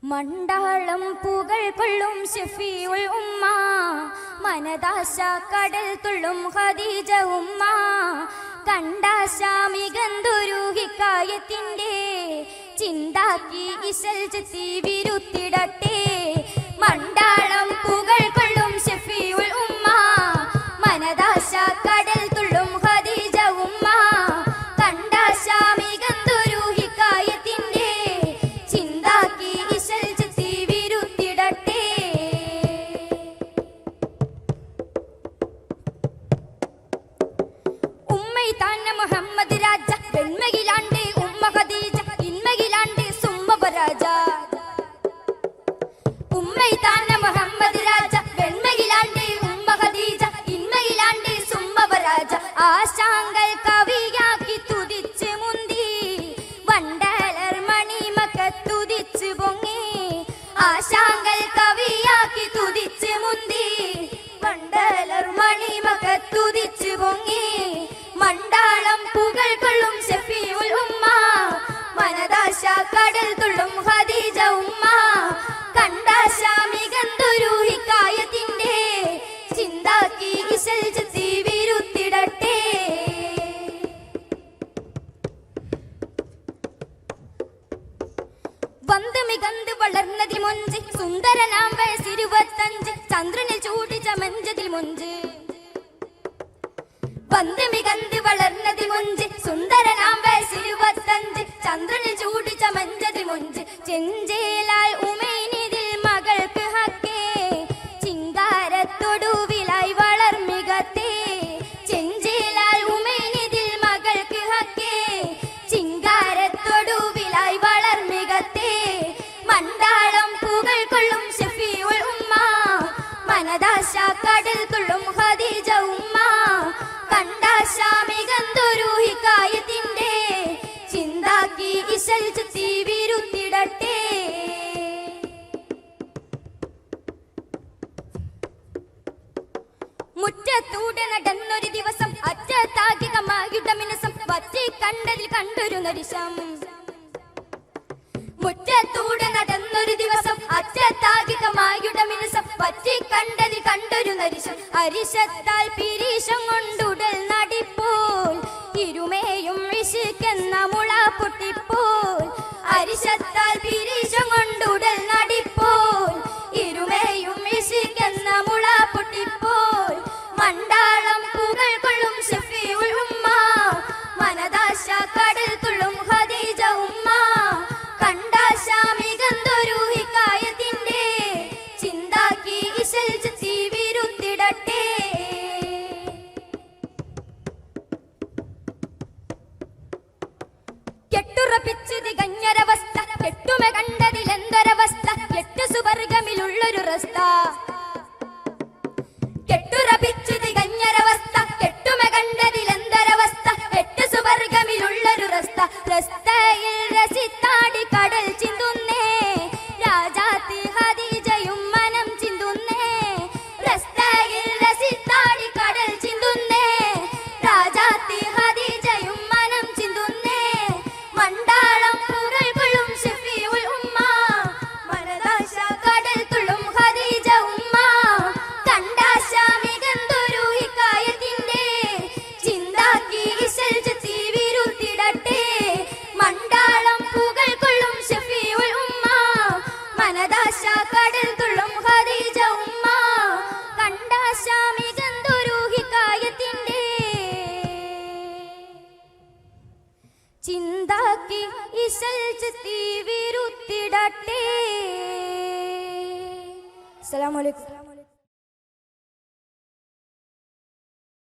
മണ്ടാളം പൂകൾ കൊള്ളും ഷഫീഉൽ ഉമ്മ, മനദാശ കടൽ തുള്ളും ഖദീജ ഉമ്മ. കണ്ടാശ മികന്തൊരു ഹിക്കായത്തിന്റെ ചിന്താക്കി ഇശൽ ചെത്തി വിരുത്തിടട്ടെ. മണ്ടാളം പൂകൾ കൊള്ളും ഷഫീഉൽ ഉമ്മ, മനദാശ കടൽ തുള്ളും ഖദീജ ഉമ്മ. കണ്ടാശ മികന്തൊരു ഹിക്കായത്തിന്റെ ചിന്താക്കി ഇശൽ ചെത്തി വിരുത്തിടട്ടെ. ഉമ്മൈ താന്ന മുഹമ്മദ് രാജ, പെൺമയിലാണ്ട് ഉമ്മ ഖദീജ, ഇന്മയിലാണ്ട് സുമ്മപരാജ. ഉമ്മൈ താന്ന മുഹമ്മദ് രാജ, പെൺമയിലാണ്ട് ഉമ്മ ഖദീജ, ഇന്മയിലാണ്ട് സുമ്മപരാജ. ആശാങ്കൽ കവിയാക്കി തുതിച്ച് മുന്തി, വണ്ടലർ മണിമക്കത്തുതിച്ച് പൊങ്ങി. ആശാങ്കൽ കവിയാക്കി തുതിച്ച് മുന്തി, വണ്ടലർ മണിമക്കത്തുതിച്ച് പൊങ്ങി. മണ്ടാളം പൂകൾ കൊള്ളും ഷഫീഉൽ ഉമ്മ, മനദാശ കടൽ തുള്ളും ഖദീജ ഉമ്മ. കണ്ടാശ മികന്തൊരു ഹിക്കായത്തിന്റെ ചിന്താക്കി ഇശൽ ചെത്തി വിരുത്തിടട്ടെ. വന്ന് മികന്ത് വളർന്നതിൽ മൊഞ്ച്, സുന്ദരനാം വയസ്സ് 25, ചന്ദ്രനിൽ ചൂടി ചമഞ്ചതിൽ മൊഞ്ച്. വന്ന് മികന്ത് വളർന്നതിൽ മൊഞ്ച്, സുന്ദരനാം വയസ്സ് 25, ചന്ദ്രനിൽ ചൂടി ചമഞ്ചതിൽ മൊഞ്ച്. ചെഞ്ചേലാൽ ഉമൈനിതിൽ മകൾക്ക് ഹക്കേ, ചിങ്കാരത്തൊടുവിലായി വളർമികത്തേ. ചെഞ്ചേലാൽ ഉമൈനിതിൽ മകൾക്ക് ഹക്കേ, ചിങ്കാരത്തൊടുവിലായി വളർമികത്തേ. മണ്ടാളം പൂകൾ കൊള്ളും ഷഫീഉൽ ഉമ്മ, മനദാശ കടൽ തുള്ളും ഖദീജ ഉമ്മ. കണ്ടാശ മികന്തൊരു ഹിക്കായത്തിന്റെ ചിന്താക്കി ഇശൽ ചെത്തി വിരുത്തിടട്ടെ. മുറ്റത്തൂടെ നടന്നൊരു ദിവസം, അറ്റത്താകി കമായുടെ മിനുസം, വറ്റി കണ്ടതിൽ കണ്ടൊരു നരിശം. മുറ്റത്തൂടെ നടന്നൊരു ദിവസം, അറ്റത്താകി കമായുടെ മിനുസം, വറ്റി കണ്ടതിൽ കണ്ടൊരു നരിശം. അരിശത്താൽ പിരീശം കൊണ്ടുടൽ നടിപ്പോൾ, ഇരുമേയും ഇശിക്കെന്ന മുള പൊട്ടിപ്പോൾ. അരിശത്താൽ പിരീശം കൊണ്ടുടൽ നടിപ്പോൾ, ഇരുമേയും ഇശിക്കെന്ന മുള പൊട്ടിപ്പോൾ. മണ്ടാളം പൂകൾ കൊള്ളും ഷഫീഉൽ ഉമ്മ, മനദാശ കടൽ തുള്ളും ഖദീജ ഉമ്മ. കണ്ടാശ മികന്തൊരു ഹിക്കായത്തിന്റെ ചിന്താക്കി ഇശൽ ചെത്തി വിരുത്തിടട്ടെ. കെട്ടുറപ്പിച്ച് തികഞ്ഞൊരവസ്ഥ, കെട്ടുമ കണ്ടതിലെന്തൊരവസ്ഥ, എട്ട് സുവർഗമിലുള്ളൊരു റസ്ത. കെട്ടുറപ്പിച്ച് തികഞ്ഞൊരവസ്ഥ, കെട്ടുമ കണ്ടതിലെന്തൊരവസ്ഥ, എട്ട് സുവർഗമിലുള്ളൊരു റസ്ത. റസ്തയിൽ രസിത്താടി കടൽ ചിന്തുന്നേ, രാജാത്തി ഖദീജയും മനം ചിന്തുന്നേ. റസ്തയിൽ രസിത്താടി കടൽ ചിന്തുന്നേ, രാജാത്തി ഖദീജയും മനം ചിന്തുന്നേ. മണ്ടാളം പൂകൾ കൊള്ളും ഷഫീഉൽ ഉമ്മ, മനദാശ കടൽ തുള്ളും ഖദീജ ഉമ്മ. കണ്ടാശ മികന്തൊരു ഹിക്കായത്തിന്റെ ചിന്താക്കി ഇശൽ ചെത്തി വിരുത്തിടട്ടെ. മണ്ടാളം പൂകൾ കൊള്ളും ഷഫീഉൽ ഉമ്മ, മനദാശ കടൽ തുള്ളും ഖദീജ ഉമ്മ. കണ്ടാശ മികന്തൊരു ഹിക്കായത്തിന്റെ ചിന്താക്കി ഇശൽ ചെത്തി വിരുത്തിടട്ടെ. അസ്സലാമു അലൈക്കും.